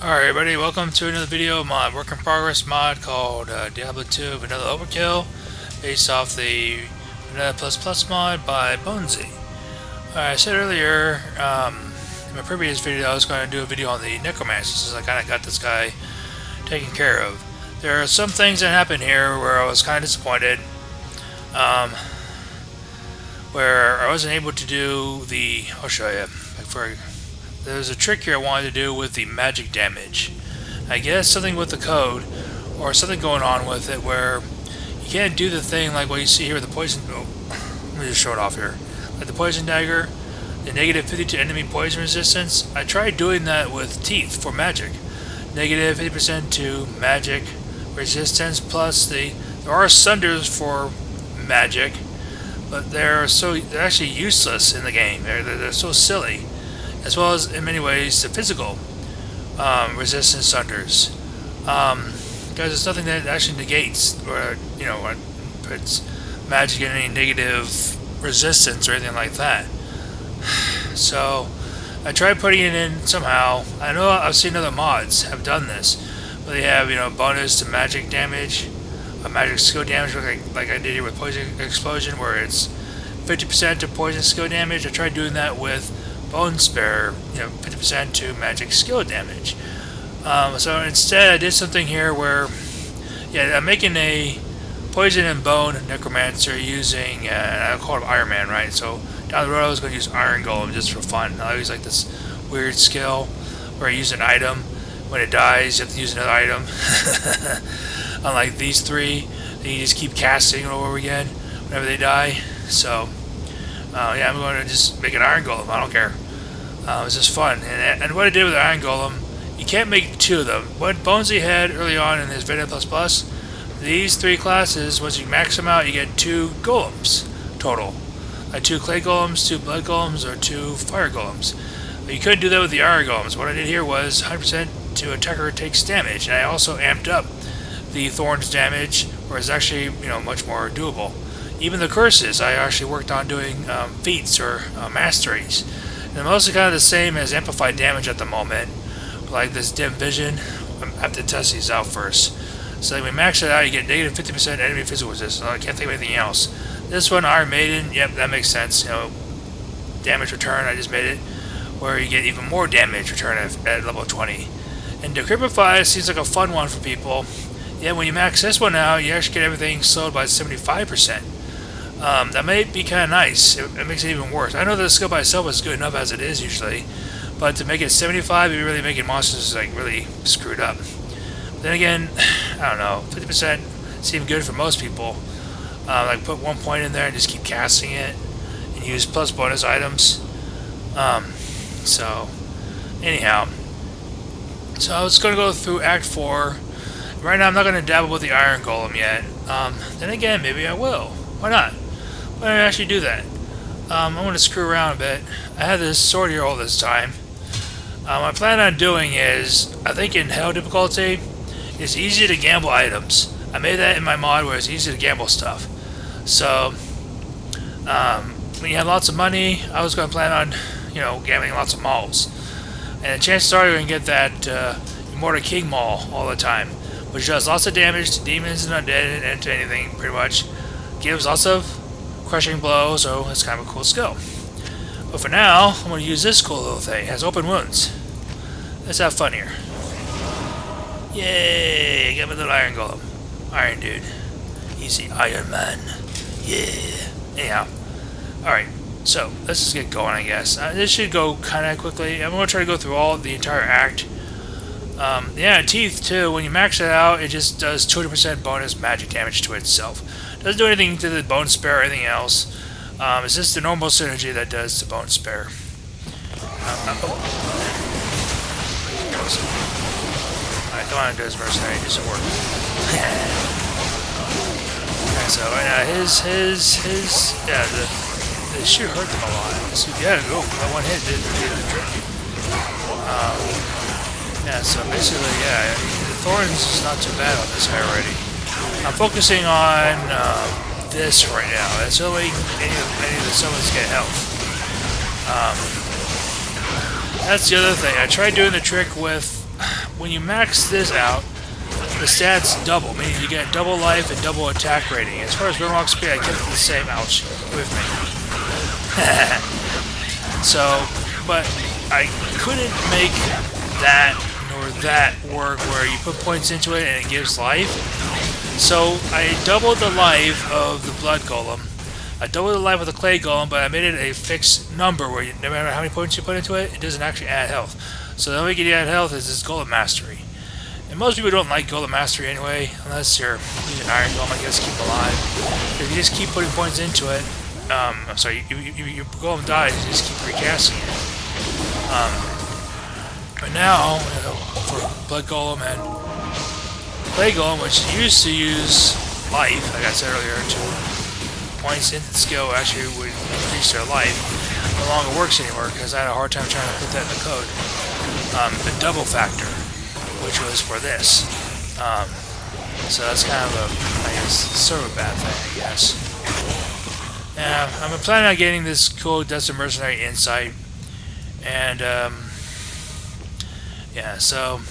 Alright everybody, welcome to another video mod, work in progress mod called Diablo II Vanilla Overkill, based off the Vanilla ++ mod by Bonesy. I said earlier, in my previous video I was going to do a video on the Necromancer, since I kind of got this guy taken care of. There are some things that happened here where I was kind of disappointed, where I wasn't able to do the, I'll show you, there's a trick here I wanted to do with the magic damage. I guess something with the code, or something going on with it, where you can't do the thing like what you see here with the poison. Oh, let me just show it off here. Like the poison dagger, the negative 50 to enemy poison resistance. I tried doing that with teeth for magic. Negative 50% to magic resistance, plus there are sunders for magic, but they're actually useless in the game. They're so silly. As well as, in many ways, the physical resistance sunders. Because there's nothing that actually negates, or, puts magic in any negative resistance or anything like that. So, I tried putting it in somehow. I know I've seen other mods have done this, where they have, bonus to magic damage, or magic skill damage, like I did here with Poison Explosion, where it's 50% to poison skill damage. I tried doing that with Bone Spare, 50% to magic skill damage. So instead I did something here where, I'm making a poison and bone necromancer using, I call it Iron Man, right? So down the road I was going to use Iron Golem just for fun. I always like this weird skill where I use an item. When it dies, you have to use another item. Unlike these three, you just keep casting over again whenever they die. So I'm going to just make an Iron Golem. I don't care. It was just fun. And what I did with the Iron Golem, you can't make two of them. What Bonesy had early on in his Vanilla ++, these three classes, once you max them out, you get 2 golems total. Like 2 clay golems, 2 blood golems, or 2 fire golems. But you couldn't do that with the Iron Golems. What I did here was 100% to attacker takes damage. And I also amped up the thorns damage, where it's actually much more doable. Even the curses, I actually worked on doing feats or masteries. And they're mostly kind of the same as amplified damage at the moment. Like this dim vision, I have to test these out first. So when we max it out, you get negative 50% enemy physical resistance. I can't think of anything else. This one, Iron Maiden, yep, that makes sense. Damage return, I just made it, where you get even more damage return at level 20. And Decryptify seems like a fun one for people. Yeah, when you max this one out, you actually get everything slowed by 75%. That may be kind of nice. It makes it even worse. I know the skill by itself is good enough as it is usually, but to make it 75, you're really making monsters like really screwed up. But then again, I don't know. 50% seems good for most people. Like put 1 point in there and just keep casting it, and use plus bonus items. So anyhow, so I was going to go through Act 4. Right now, I'm not going to dabble with the Iron Golem yet. Then again, maybe I will. Why not? Why don't I actually do that? I'm going to screw around a bit. I had this sword here all this time. What I plan on doing is, I think in Hell difficulty, it's easy to gamble items. I made that in my mod where it's easy to gamble stuff. So, when you have lots of money, I was going to plan on, gambling lots of malls. And the chances are you're going to get that Immortal King Maul all the time, which does lots of damage to demons and undead and to anything, pretty much. Gives lots of crushing blows, so it's kind of a cool skill. But for now, I'm going to use this cool little thing. It has open wounds. Let's have fun here. Yay! Got my little Iron Golem. Iron dude. Easy Iron Man. Yeah. Anyhow. Alright. So, let's just get going, I guess. This should go kind of quickly. I'm going to try to go through the entire act. Teeth, too. When you max it out, it just does 200% bonus magic damage to itself. Doesn't do anything to the Bone Spare or anything else. It's just the normal synergy that does the Bone Spare. Alright, don't want to do his mercenary, do some work. Okay, so right now the shoot hurt them a lot. So that one hit did the trick. So basically, the thorns is not too bad on this guy already. I'm focusing on this right now. That's the only any of the summons get health. That's the other thing. I tried doing the trick with when you max this out, the stats double, meaning you get double life and double attack rating. As far as Grimrock speed, I kept it the same. Ouch, with me. So, but I couldn't make that nor that work where you put points into it and it gives life. So I doubled the life of the Blood Golem. I doubled the life of the Clay Golem, but I made it a fixed number where no matter how many points you put into it, it doesn't actually add health. So the only way you can add health is this Golem Mastery. And most people don't like Golem Mastery anyway, unless you're using Iron Golem, I guess, keep alive. If you just keep putting points into it, I'm sorry, your Golem dies, you just keep recasting it. But now, for Blood Golem and Clay Golem, which used to use life, like I said earlier, to points into the skill actually would increase their life, no longer works anymore because I had a hard time trying to put that in the code. The double factor, which was for this. So that's kind of a, I guess, sort of a bad thing, I guess. I'm planning on getting this cool Desert Mercenary Insight, and yeah, so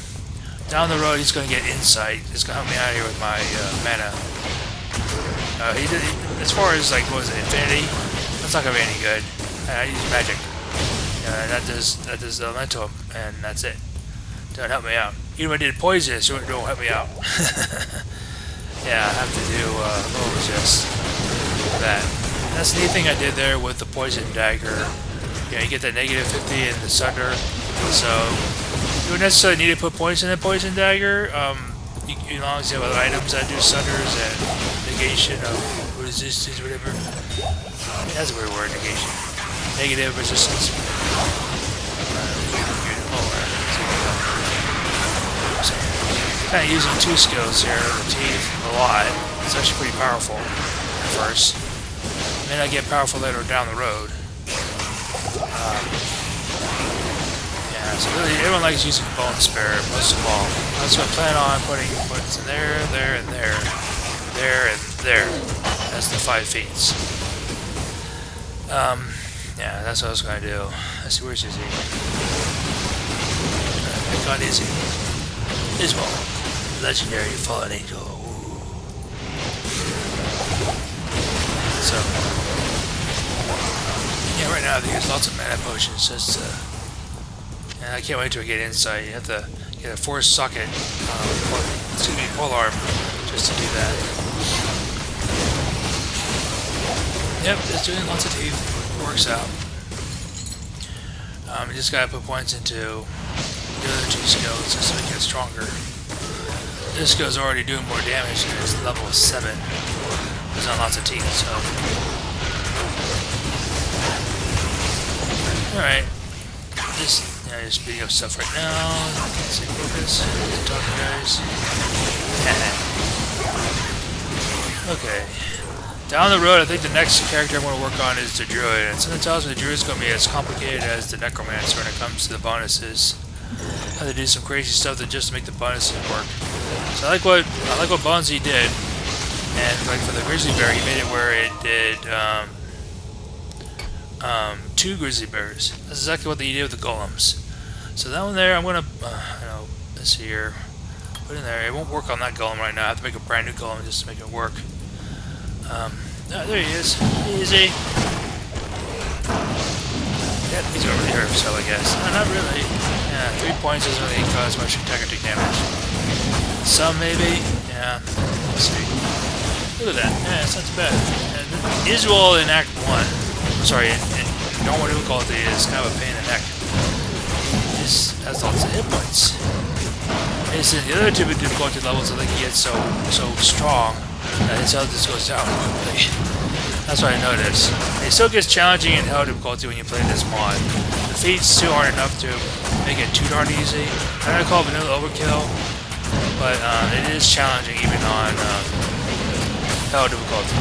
down the road he's going to get Insight. It's going to help me out here with my mana. As far as like what was it, Infinity, that's not going to be any good. I use Magic. That does Elemental, and that's it. Don't help me out. Even if I did Poison, so it don't help me out. Yeah, I have to do Low Resist for that. That's the neat thing I did there with the Poison Dagger. Yeah, you get that negative 50 in the Sunder. So you don't necessarily need to put points in the Poison Dagger. As long as you have other items that do Sunders and negation of resistance or whatever. That's a weird word, negation. Negative resistance. Kind of using two skills here, the teeth, a lot. It's actually pretty powerful at first. May not get powerful later down the road. Yeah, so really everyone likes using Bone Spare most of all. That's what I plan on putting points in there, there, and there, there, and there. That's the 5 feats. Yeah, that's what I was going to do. Let's see, where's Izzy? I got Izzy. Izual, legendary fallen angel. Ooh. So, yeah, right now they use lots of mana potions just to, and I can't wait till we get Insight. You have to get a force socket, pole arm, just to do that. Yep, it's doing lots of teeth. It works out. You just gotta put points into the other two skills just to make it stronger. This skill's already doing more damage and it's level 7. It's on lots of teeth, so. Alright. Just speeding up stuff right now. Let's see, focus. Talking guys. Okay. Down the road, I think the next character I'm going to work on is the Druid, and something tells me the Druid's going to be as complicated as the Necromancer when it comes to the bonuses. I have to do some crazy stuff just to make the bonuses work. So I like what Bonesy did, and like for the Grizzly Bear, he made it where it did 2 Grizzly Bears. That's exactly what they did with the Golems. So that one there, I'm going to, let's see here, put in there. It won't work on that Golem right now. I have to make a brand new Golem just to make it work. There he is. Easy. Yep, he's gonna really hurt himself, I guess. No, not really. Yeah, 3 points doesn't really cause much attack or take damage. Some maybe. Yeah. Let's see. Look at that. Yeah, it's not too bad. And Izual in Act 1. I'm sorry, in normal difficulty is kind of a pain in the neck. This has lots of hit points. It's in the other two difficulty levels I think he gets so strong. His health just goes down. That's what I noticed. It still gets challenging in hell difficulty when you play this mod. The feats still aren't enough to make it too darn easy. I'm not call it vanilla overkill, but it is challenging even on hell difficulty.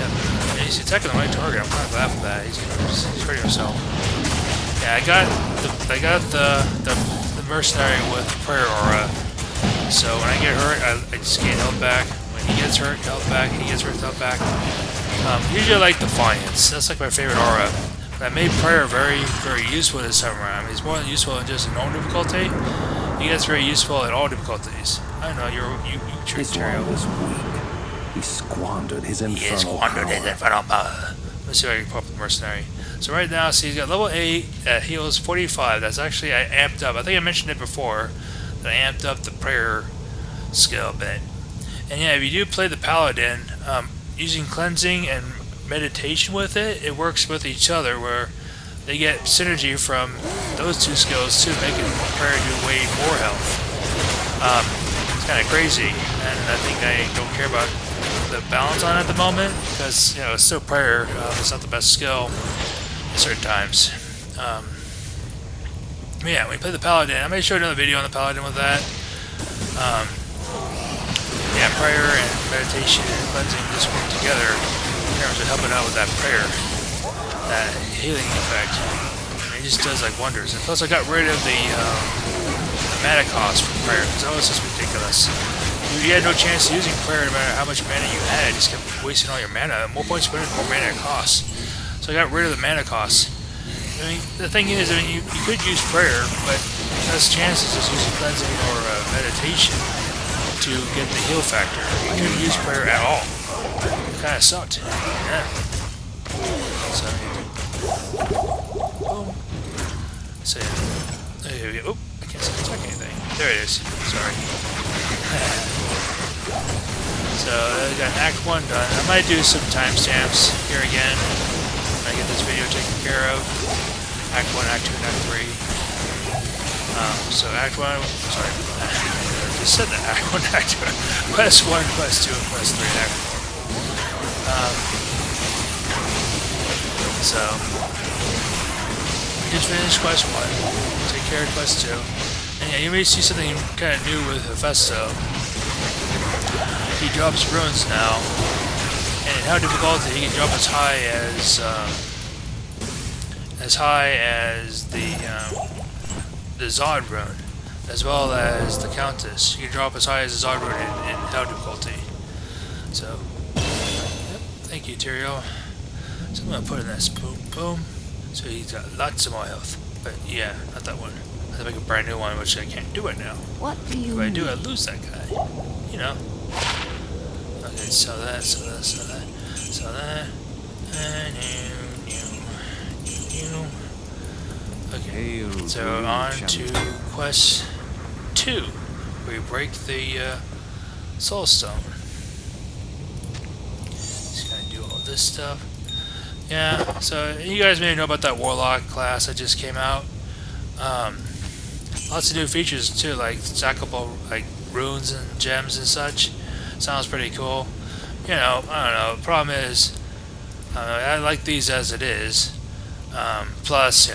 Yep. And he's attacking the right target. I'm kind of glad for that. He's hurting himself. Yeah, I got the mercenary with prayer aura. So when I get hurt, I just gain health back. When he gets hurt, health back. He gets hurt, health back. Usually I like Defiance. That's like my favorite aura. That made prayer very, very useful this time around. I mean, it's more than useful than just in normal difficulty. It gets very useful in all difficulties. I know you Izual was weak. He squandered his infernal power. Let's see if I can pop the mercenary. So right now, see, he's got level 8 that heals 45. That's actually I amped up. I think I mentioned it before that I amped up the prayer skill a bit. And yeah, if you do play the paladin, using cleansing and meditation with it, it works with each other where they get synergy from those two skills too, making prayer do way more health. It's kind of crazy, and I think I don't care about the balance on it at the moment because it's still prayer. It's not the best skill at certain times. But yeah, when you play the paladin, I may show another video on the paladin with that. Yeah, prayer and meditation and cleansing just work together in terms of helping out with that prayer, that healing effect. And it just does like wonders. And plus I got rid of the mana cost for prayer, because that was just ridiculous. You had no chance of using prayer no matter how much mana you had. You just kept wasting all your mana. The more points you put in, the more mana it costs. So I got rid of the mana cost. I mean, the thing is, you could use prayer, but less chances just using cleansing or meditation to get the heal factor. You couldn't use prayer at all. It kind of sucked. Yeah. So, boom. So, there we go. Oh, I can't attack anything. There it is. Sorry. So, I got Act 1 done. I might do some timestamps here again when I get this video taken care of. Act 1, Act 2, and Act 3. So Act 1, sorry, I just said that, Act 1, Act 2, Quest 1, Quest 2, and Quest 3, and Act 4. So, just finished Quest 1, take care of Quest 2, and yeah, you may see something kind of new with Hephasto. He drops runes now, and in how difficult he can drop as high as the Zod rune, as well as the Countess. You can drop as high as the Zod rune in hell difficulty. So, yep, thank you, Tyrael. So I'm gonna put in this boom, boom. So he's got lots of more health. But yeah, not that one. I have to make a brand new one, which I can't do right now. What do you If I do, I lose that guy. You know. Okay, so that, so that, so that, so that, and you. Okay, so on to Quest 2, where we break the Soul Stone. Just gonna do all this stuff. Yeah, so you guys may know about that Warlock class that just came out. Lots of new features too, like stackable like runes and gems and such. Sounds pretty cool. I don't know. The problem is, I like these as it is. Plus,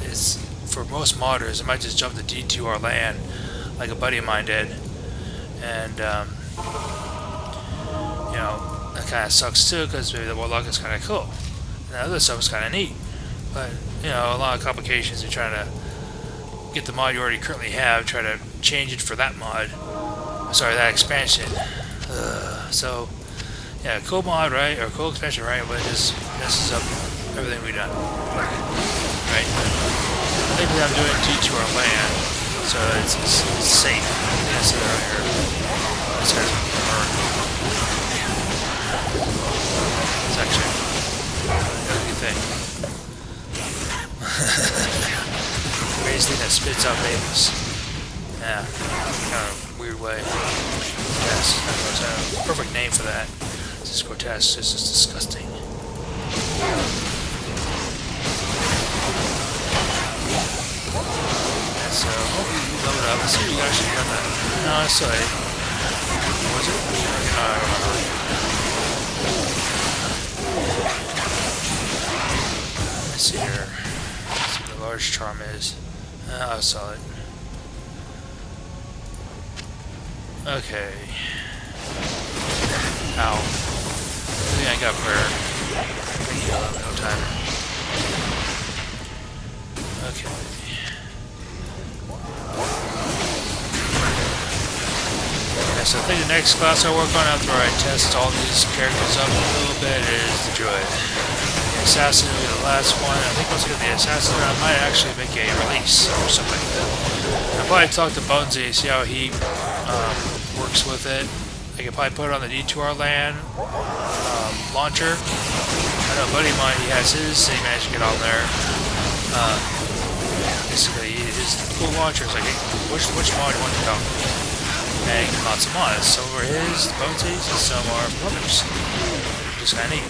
it's for most modders, it might just jump the D2R land like a buddy of mine did, and that kind of sucks too, because maybe the Warlock is kind of cool, and the other stuff is kind of neat, but a lot of complications in trying to get the mod you already currently have, try to change it for that mod. Sorry, that expansion. So, yeah, cool mod, right? Or cool expansion, right? But it just messes up everything we've done. Right? Maybe I'm doing D2R land, so it's safe. Like I said earlier. This guy's burned. Section. Good thing. Crazy thing that spits out babies. Yeah, kind of weird way. Yes, there's a perfect name for that. This is grotesque. This is disgusting. And so, load it up. Let's see if you actually got that. No, I saw it. Was it? I don't know. Let's see here. Let's see what the large charm is. I saw it. Okay. Ow. I think I got prayer. No time. Okay. Yeah, so I think the next class I'll work on after I test all these characters up a little bit is the Druid. assassin will be the last one. I think once I get the assassin, I might actually make a release or something like that. I'll probably talk to Bonesy, see how he works with it. I can probably put it on the D2R LAN launcher. I know a buddy of mine, he has his, and he managed to get on there. Basically, his cool launcher is like, which mod do you want to go? And he can launch some mods. Some are his, Bonesy's, and some are others. Just kind of neat.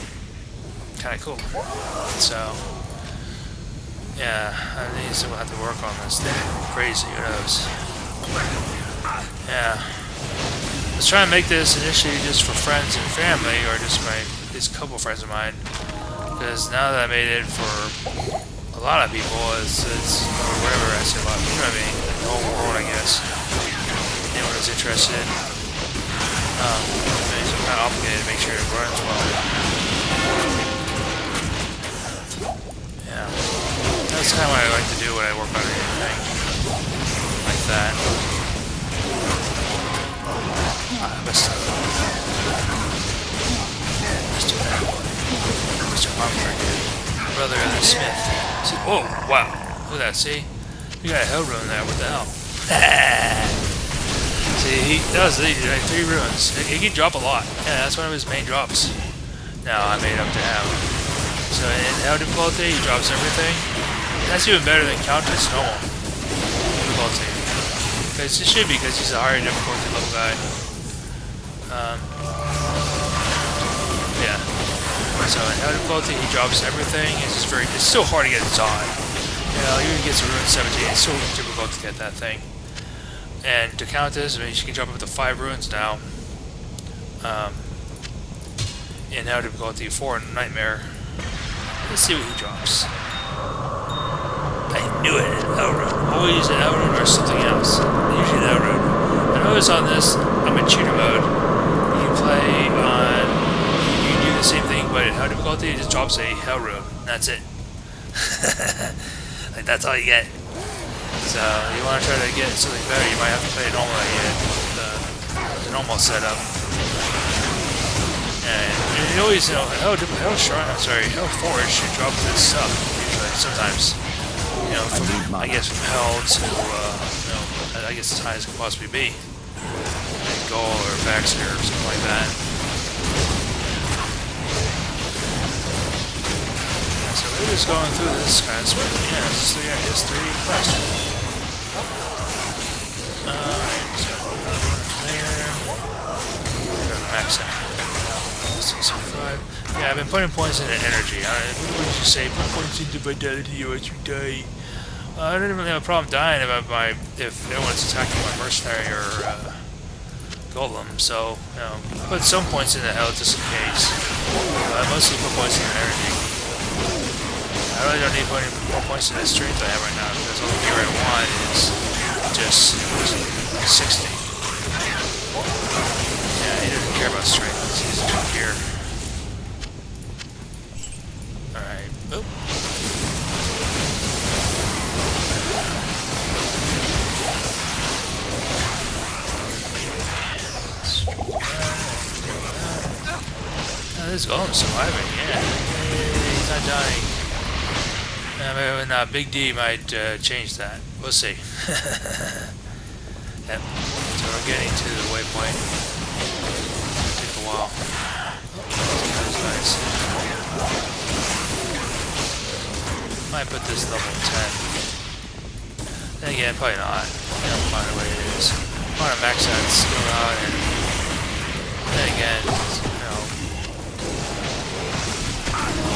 Kind of cool. So, yeah, I think we'll have to work on this thing. Crazy, who knows? Yeah. I was trying to make this initially just for friends and family, or just a couple friends of mine. Because now that I made it for a lot of people, it's or whatever I say a lot of people, you know what I mean? The whole world, I guess. Anyone who's interested. So I'm kind of obligated to make sure it runs well. Yeah. That's kind of what I like to do when I work on anything. Like that. Mr. Brother of the Smith. See, whoa, wow. Look at that, see? We got a hell rune there, what the hell? See, that was easy, like 3 runes. He can drop a lot. Yeah, that's one of his main drops. Now I made up to him. So in hell difficulty, he drops everything. That's even better than Countess normal difficulty. Because it should be, because he's a higher difficulty level guy. Yeah. So in hell difficulty, he drops everything. It's still hard to get his on. You know, even gets a rune 17, it's still difficult to get that thing. And to Countess, I mean, she can drop up to 5 runes now. In hell difficulty 4 Nightmare. Let's see what he drops. I knew it, an Elrune. Always an Elrune or something else. Usually an Elrune. I notice on this, I'm in cheater mode. You play on... You do the same thing, but in hell difficulty, it just drops a Hell Rune. That's it. Like, that's all you get. So, you want to try to get something better, you might have to play it normal again. The normal setup. And you always, you know, Hell Forge should drop this stuff, usually, sometimes. You know, from, I guess from Hell to, you know, I guess as high as it could possibly be. Like Goal or Baxter or something like that. So we're just going through this kind of stuff. Yeah, it's 3 quests. So there. Max out. 605. Yeah, I've been putting points into energy. What did you say? Put points into vitality or you die. I don't really have a problem dying if anyone's attacking my mercenary or golem. So, you know, put some points into hell just in case. I mostly put points into energy. I really don't need to put any more points into strength I have right now because all the gear I want is just 60. Yeah, he doesn't care about strength. He's using gear. Alright. Oh. Oh, this golem's surviving, yeah. He's not dying. Big D might change that. We'll see. Yep. So we're getting to the waypoint. Take a while. That was nice. Might put this level 10. Then again, probably not. You know, find the way it is. I want to max that skill out, and then again, you know,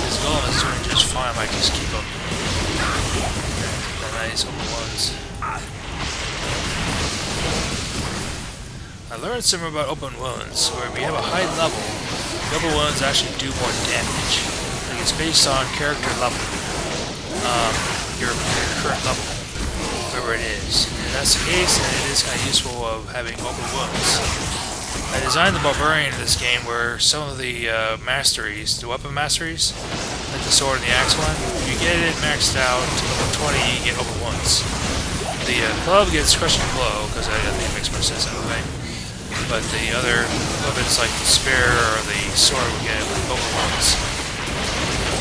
this golem is doing just fine. I might just keep him. The nice open ones. I learned something about open wounds, where if you have a high level, the open wounds actually do more damage. Like it's based on character level, your current level, whatever it is. And if that's the case, then it is kind of useful of having open wounds. I designed the Barbarian in this game where some of the masteries, the weapon masteries, like the sword and the axe one, if you get it maxed out to level 20, you get open wounds. The club gets crushing blow, because I think it makes more sense that way. But the other weapons like the spear or the sword will get open wounds.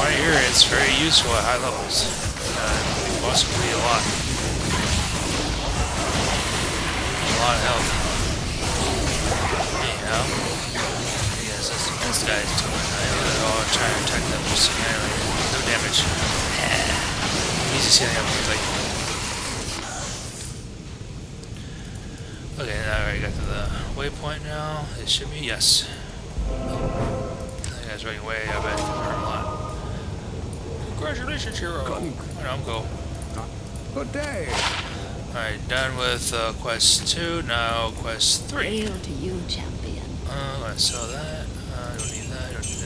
From what I hear, it's very useful at high levels. Possibly a lot. A lot of health. Anyhow. Yes, that's what this guy's doing. I'll try and attack them just anyway. No damage. Easy sealing up quickly. Okay, now I already got to the waypoint now. It should be, yes. That guy's running away, I bet. A lot. Congratulations, hero. I know, I'm cool. Good day. Alright, done with quest 2, now quest 3. Hail to you, champion. I'm gonna sell that. I don't need that, I don't need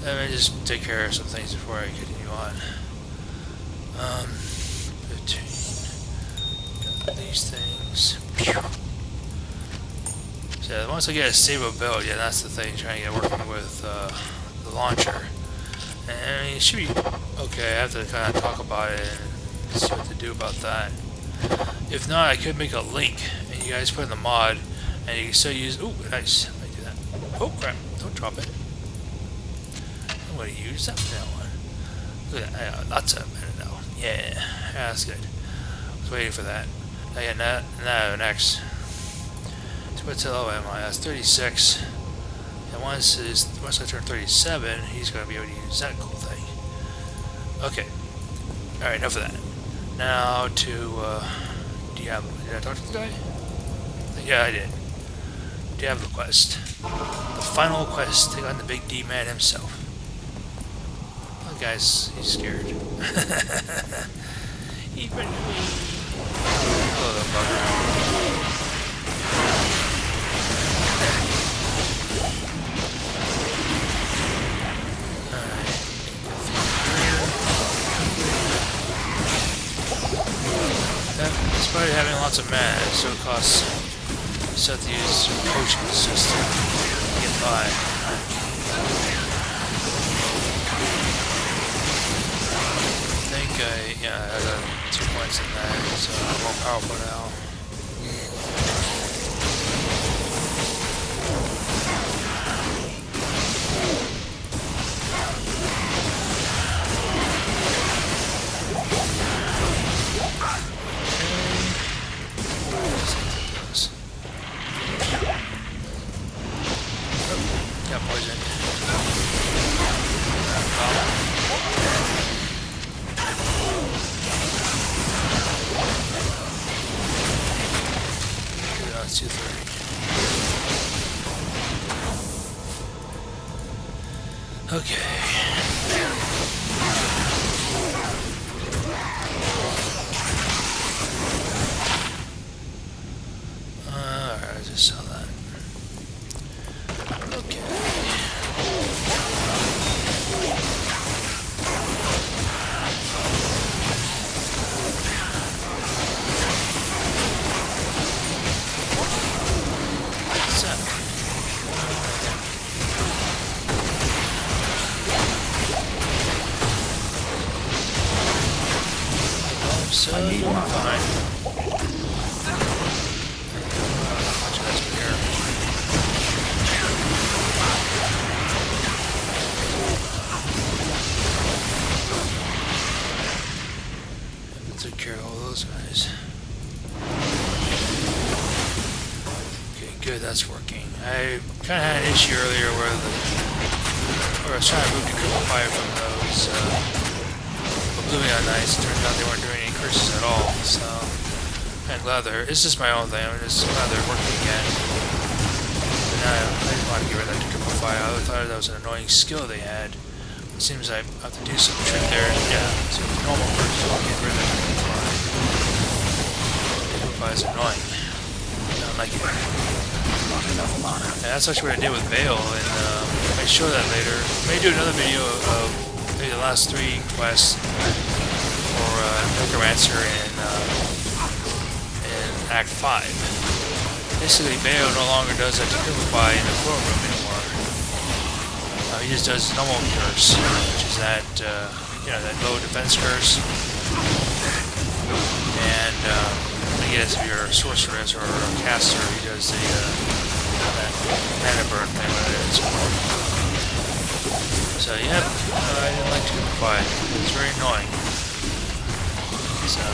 that. Let me just take care of some things before I continue on. 15. Got these things. So yeah, once I get a stable build, yeah, that's the thing, trying to get working with the launcher. And I mean, it should be okay. I have to kind of talk about it and see what to do about that. If not, I could make a link, and you guys put in the mod, and you can still use. Ooh, nice. Let me do that. Oh crap! Don't drop it. I'm gonna use that for that one. Look at that. That's a minute now. Yeah, that's good. I was waiting for that. No, next. So what level am I? That's 36. And once I turn 37, he's going to be able to use that cool thing. Okay. Alright, enough of that. Now to Diablo. Did I talk to the guy? Yeah, I did. Diablo quest. The final quest. Take on the big D man himself. Oh, guys, he's scared. He's ready to leave. Oh, the bugger. Despite having lots of mana, it still costs. You still have to use potions just to get by. I think I got 2 points in that, so I'm more powerful now. Got poisoned. That's 230. Okay. Alright, I just saw that. Okay. So I need one. Fine. Much guys in here. I took care of all those guys. Okay, good. That's working. I kind of had an issue earlier where I was trying to move the critical fire from those Oblivion Knights. It turned out they weren't doing any curses at all, so I'm glad they're. It's just my own thing. I'm just glad they're working again. And I didn't want to get rid of that critical fire. I thought that was an annoying skill they had. It seems I have to do some trick there. Yeah, so normal curses will get rid of that critical fire. Critical fire is annoying. I don't like it. And that's actually what I did with Veil, and I may show that later. I may do another video of maybe the last 3 quests for Necromancer in Act 5. Basically, Veil no longer does that to Cripplify in the throne room anymore. He just does normal curse, which is that, that low defense curse. And I guess if you're a sorceress or a caster, he does the that mana burn thing, whatever it is. So, yep, I didn't like to fight. It was very annoying. So,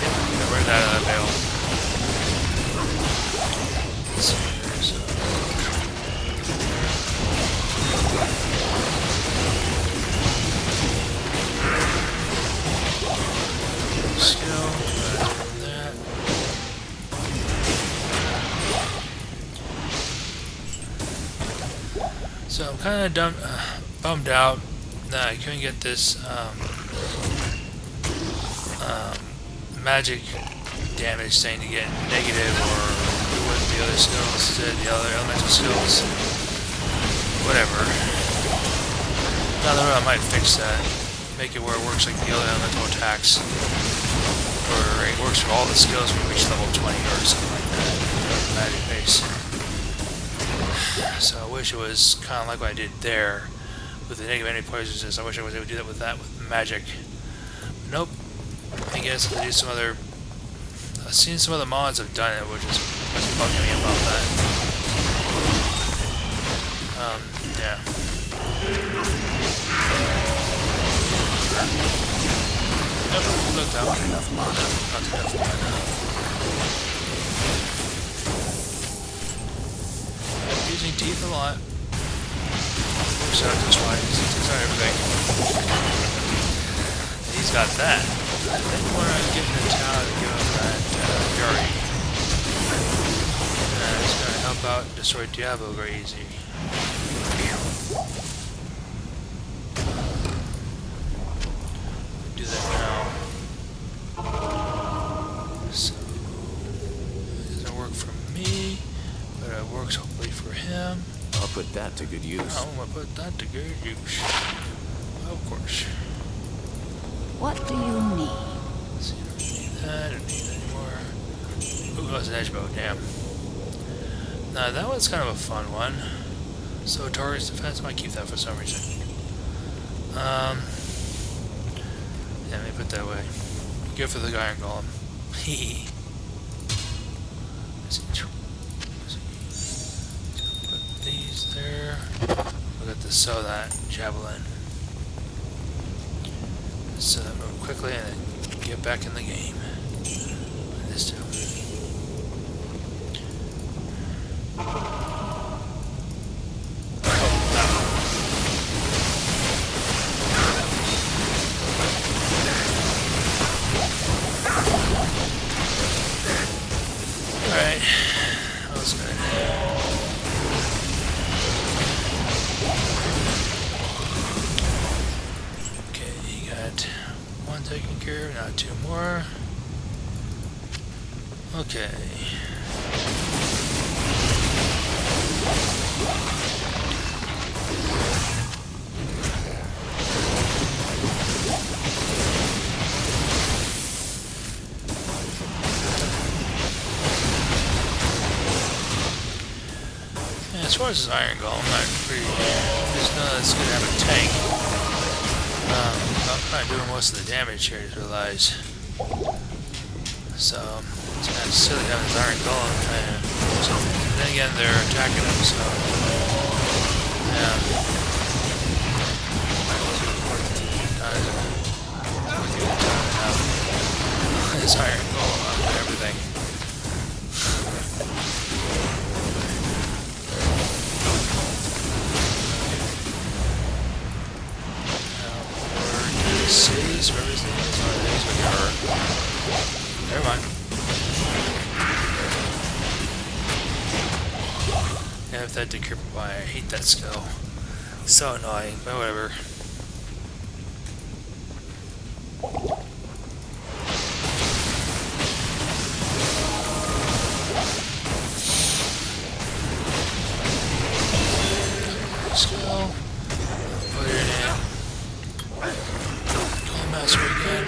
get rid of that out of the veil. So, there's skill, that. So I'm kind of bummed out that I couldn't get this magic damage thing to get negative or do what the other skills did, the other elemental skills. Whatever. Down the road I might fix that. Make it where it works like the other elemental attacks. Or it works for all the skills when we reach level 20 or something like that. Magic base. So I wish it was kind of like what I did there with the negative enemy poisons. I wish I was able to do that with magic. But nope. I guess I'll do some other. I've seen some other mods have done it, which is what's bugging me about that. Yeah. Yep, looked out. Not enough mana. Not enough mana. I'm using teeth a lot. So that's why he's on everything. He's got that. I think when I get in the town to give him that Yuri, it's going to help out and destroy Diablo very easy. Do that now. So, it doesn't work for me, but it works hopefully for him. I'll put that to good use. I'm going to put that to good use. Of course. What do you need? Let's see, I don't need that, I don't need that anymore. Ooh, that's an edge bow, damn. Now, that one's kind of a fun one. So, Taurus defense, I might keep that for some reason. Yeah, let me put it that way. Good for the Iron Golem. Hee. Put these there. We'll get to sew that javelin. So that move quickly and then get back in the game. This too. Alright. That was good. Taken care of, now 2 more. Okay. Yeah, as far as this Iron Golem, there's none that's gonna have a tank. I'm kind of doing most of the damage here, I just realized. So, it's kind of silly having this Iron Golem trying to. So, then again, they're attacking him, so. Yeah. This Iron Golem on everything. Cities, where is this? Oh, there's where you are. Never mind. Yeah, if that did cripple by, I hate that skill. So annoying, but whatever. Skill. Put it in. Master again.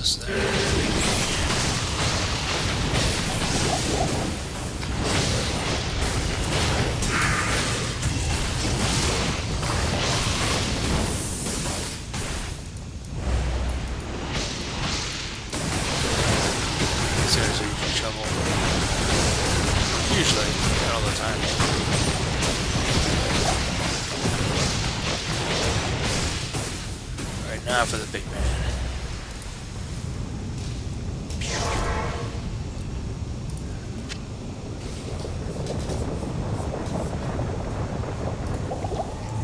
almost there. These guys are usually trouble. Usually, not all the time. Alright, now for the big man.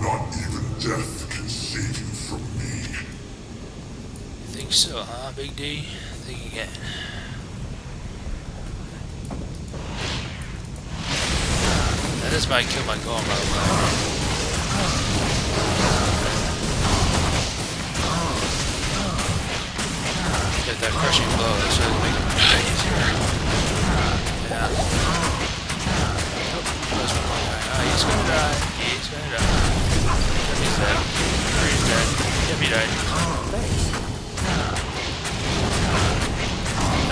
Not even death can save you from me. You think so, huh, Big D? Think again. This might kill my golem right away. Get that crushing blow, that's really make it easier. Yeah. Oh, he's gonna die. He's gonna die. Yep, he's dead. Or he's dead. Yep, he died.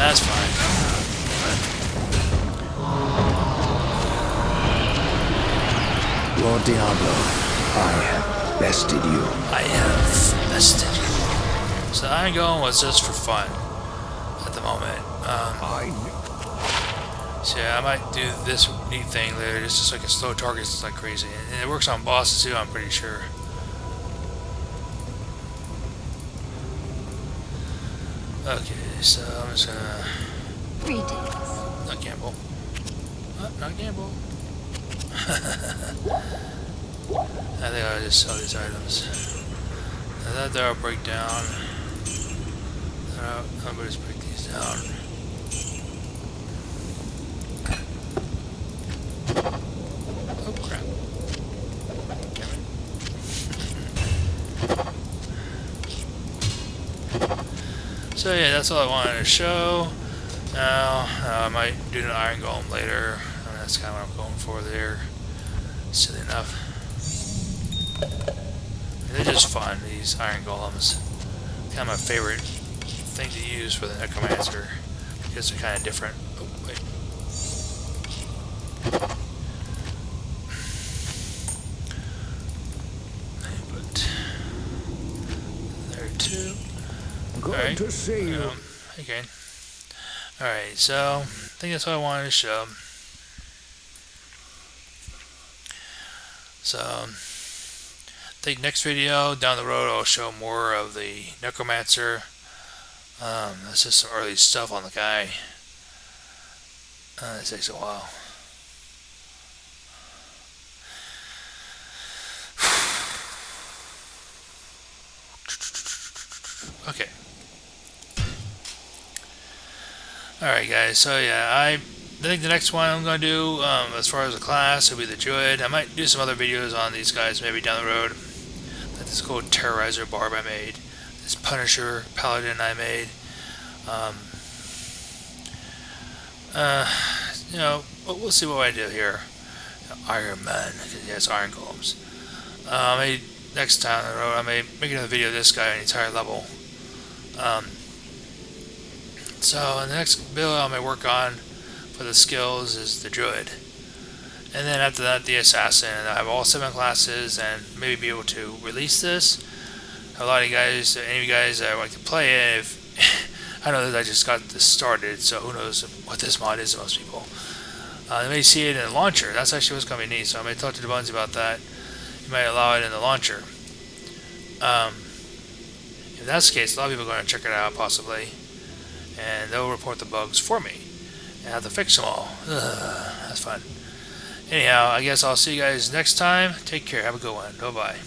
That's fine. Lord Diablo, I have bested you. I have bested you. So Iron Golem was just for fun at the moment. So yeah, I might do this neat thing later, just so I can slow targets like crazy. And it works on bosses too, I'm pretty sure. Okay, so I'm just gonna... Greetings. Not gamble. Not gamble. I think I'll just sell these items. Now that there, I'll break down. I'll just break these down. Oh crap. Damn it. So yeah, that's all I wanted to show. Now, I might do an Iron Golem later. I mean, that's kind of what I'm going for there. Silly enough. And they're just fun, these Iron Golems. Kind of my favorite thing to use for the Necromancer, because they're kind of different. Oh, wait. But there too. Good to see you. Okay. Alright, so I think that's all I wanted to show. So, I think next video down the road I'll show more of the Necromancer. That's just some early stuff on the guy. It takes a while. Okay. Alright guys, so yeah, I think the next one I'm going to do, as far as the class, will be the Druid. I might do some other videos on these guys maybe down the road. Like this cool Terrorizer Barb I made. This Punisher Paladin I made. You know, we'll see what I do here. Iron Man, because he has Iron Golems. Maybe next time on the road, I may make another video of this guy an entire level. So the next build I may work on for the skills is the Druid, and then after that the Assassin. And I have all 7 classes, and maybe be able to release this. A lot of you guys, any of you guys that like to play it, if I know that I just got this started, so who knows what this mod is to most people. They may see it in the launcher. That's actually what's going to be neat. So I may talk to the Bonesy about that. You might allow it in the launcher. If that's the case, a lot of people are going to check it out possibly, and they'll report the bugs for me and have to fix them all. That's fun. Anyhow, I guess I'll see you guys next time. Take care. Have a good one. Bye bye.